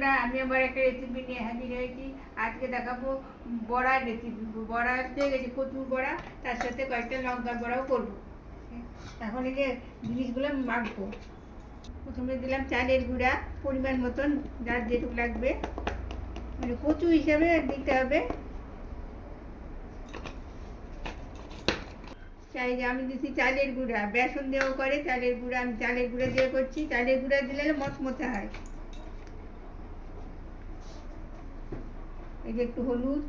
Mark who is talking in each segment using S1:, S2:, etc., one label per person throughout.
S1: বন্ধুরা, আমি আবার একটা রেসিপি নিয়ে হাজির হয়েছি। আজকে দেখাবো বড়ার রেসিপি। বড়া হচ্ছে গেছে কচুর বড়া, তার সাথে কয়েকটা লঙ্কার বড়াও করবো। এখন এই যে জিনিসগুলো মাখবো। প্রথমে দিলাম চালের গুঁড়া পরিমাণ মতন, যার যেটুকু লাগবে, মানে কচু হিসাবে দিতে হবে। চাই যে আমি দিচ্ছি চালের গুঁড়া, বেসন দিয়েও করে চালের গুঁড়া, আমি চালের গুঁড়া দিয়ে করছি। চালের গুঁড়া দিলে মচমচে হয়। এই যে একটু হলুদ,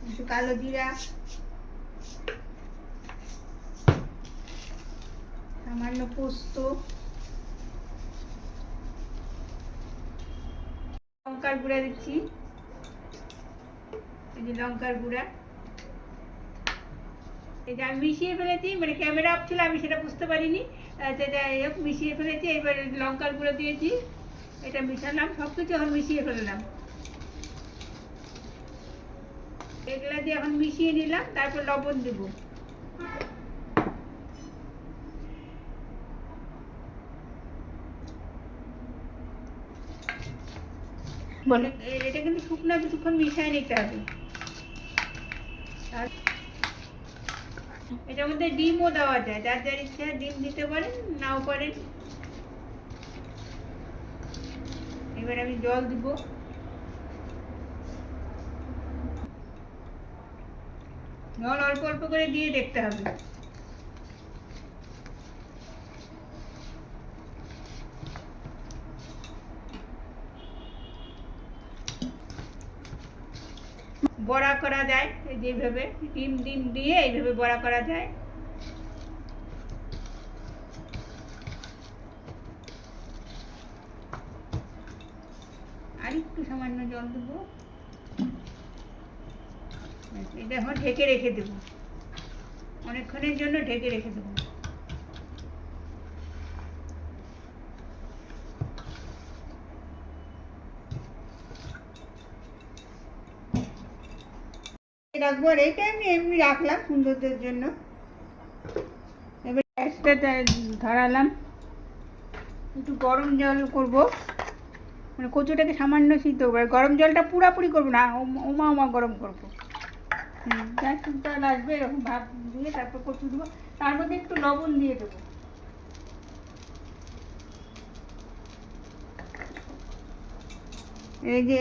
S1: একটু কালো জিরা, সামান্য পোস্ত, লঙ্কার গুঁড়া দিচ্ছি। এই যে লঙ্কার গুঁড়া, এটা আমি মিশিয়ে ফেলেছি, মানে ক্যামেরা অফ ছিল, আমি সেটা বুঝতে পারিনি। যাই হোক, মিশিয়ে ফেলেছি। এবার লঙ্কার গুঁড়ো দিয়েছি, এটা মিশালাম, সব কিছু এখন মিশিয়ে ফেললাম। এগুলা দিয়ে এখন মিশিয়ে নিলাম, তারপর লবণ দেবো। বলে এটা কিন্তু শুকনো কিছুক্ষণ মিশিয়ে নিতে হবে। এটার মধ্যে ডিমও দেওয়া যায়, যার যার ইচ্ছা ডিম দিতে পারেন, নাও পারেন। এবার আমি জল দিব। জল অল্প অল্প করে দিয়ে দেখতে হবে। বড়া করা যায় যেভাবে, ডিম ডিম দিয়ে এইভাবে বড়া করা যায়। আর একটু সামান্য জল দেবো। এটা এখন ঢেকে রেখে দেবো, অনেকক্ষণের জন্য ঢেকে রেখে দেবো। রাখবো, আর এইটা আমি এমনি রাখলাম সুন্দরদের জন্য। এবার গ্যাসটা ধরালাম, একটু গরম জল করব, মানে কচুটাকে সামান্য সিদ্ধ করবো। গরম জলটা পুরাপুরি করবো না, ওমা ওমা গরম করবো। গ্যাসটা আসবে এরকম ভাব দিয়ে তারপর কচু দেবো, তার মধ্যে একটু লবণ দিয়ে দেবো।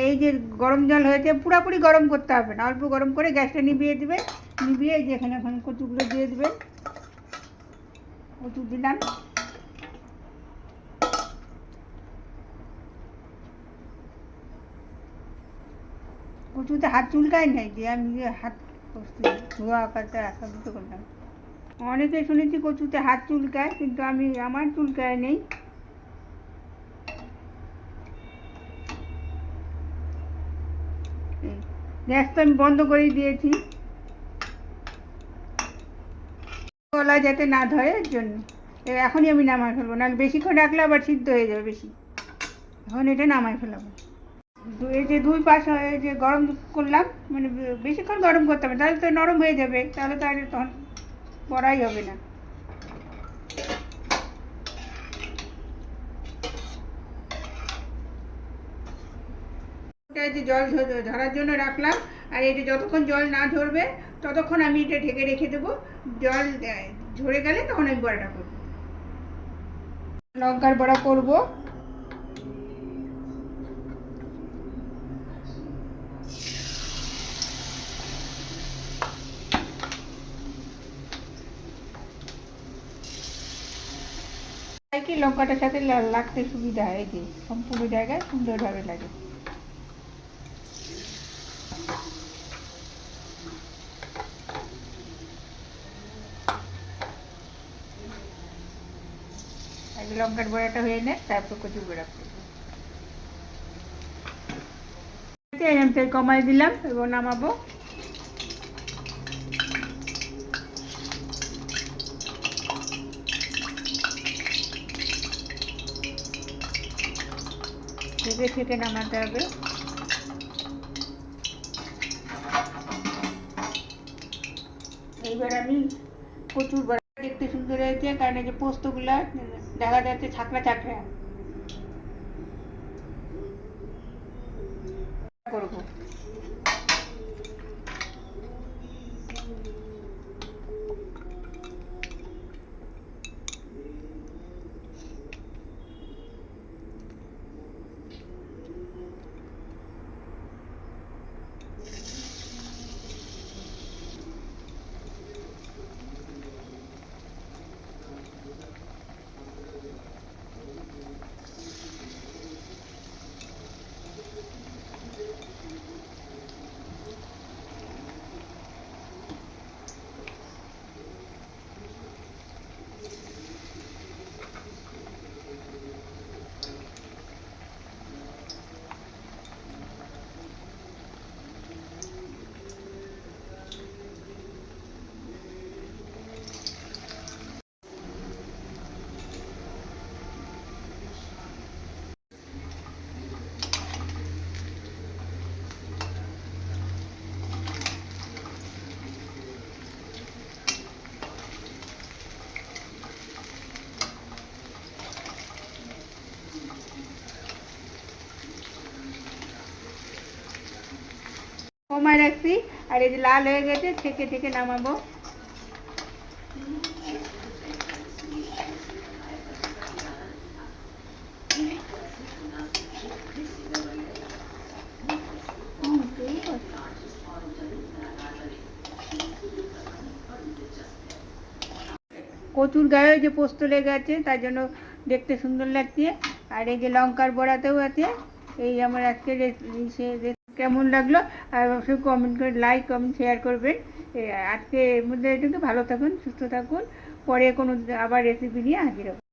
S1: এই যে গরম জল হয়েছে, পুরাপুরি গরম করতে হবে না, অল্প গরম করে গ্যাসটা নিভিয়ে দেবে। নিভিয়ে এই যে এখানে কচুগুলো দিয়ে দেবে। কচু দিলাম। কচুতে হাত চুলকায় নাই, যে আমি হাত ধোয়া আকারটা রাখা দিতে করলাম। অনেকে শুনেছি কচুতে হাত চুলকায়, কিন্তু আমার চুলকায় নেই। গ্যাসটা আমি বন্ধ করে দিয়েছি, গলা যাতে না ধরে এর জন্য। এখনই আমি নামাই ফেলবো, নাহলে বেশিক্ষণ রাখলে আবার সিদ্ধ হয়ে যাবে বেশি। এখন এটা নামাই ফেলাবো। এই যে দুই পাশ যে গরম করলাম, মানে বেশিক্ষণ গরম করতে হবে, তাহলে তো নরম হয়ে যাবে, তাহলে তো আর তখন বড়াই হবে না। যে জল ধরার জন্য রাখলাম, আর এটা যতক্ষণ জল না ঝরবে ততক্ষণ আমি এটা ঢেকে রেখে দেবো। জল ঝরে গেলে তখন আমি বড়াটা করবো, লঙ্কার বড়া করবো। কি লঙ্কাটার সাথে লাগতে সুবিধা হয়, যে সম্পূর্ণ জায়গায় সুন্দরভাবে লাগে। আগে লঙ্কার বড়াটা হয়ে নেয়, তারপর কচুর বড়া করবো। তেল কমাই দিলাম এবং নামাবো। থেকে নামাতে হবে। এইবার আমি কচুর বড়া দেখতে সুন্দর হয়েছে, কারণ এই যে পোস্তগুলো দেখা যাচ্ছে ছাকড়া ছাকড়া করবো। কমায় রাখছি, আর এই যে লাল হয়ে গেছে, ছেঁকে ছেঁকে নামাবো। কচুর গায়ে যে পোস্ত লেগে আছে, তার জন্য দেখতে সুন্দর লাগছে। আর এই যে লঙ্কার বড়াতেও আছে। এই আমার আজকে কেমন লাগলো, আর অবশ্যই কমেন্ট করে, লাইক কমেন্ট শেয়ার করবেন। আজকে এর মধ্যে এটুকু, ভালো থাকুন, সুস্থ থাকুন। পরে কোনো আবার রেসিপি নিয়ে হাজির হবো।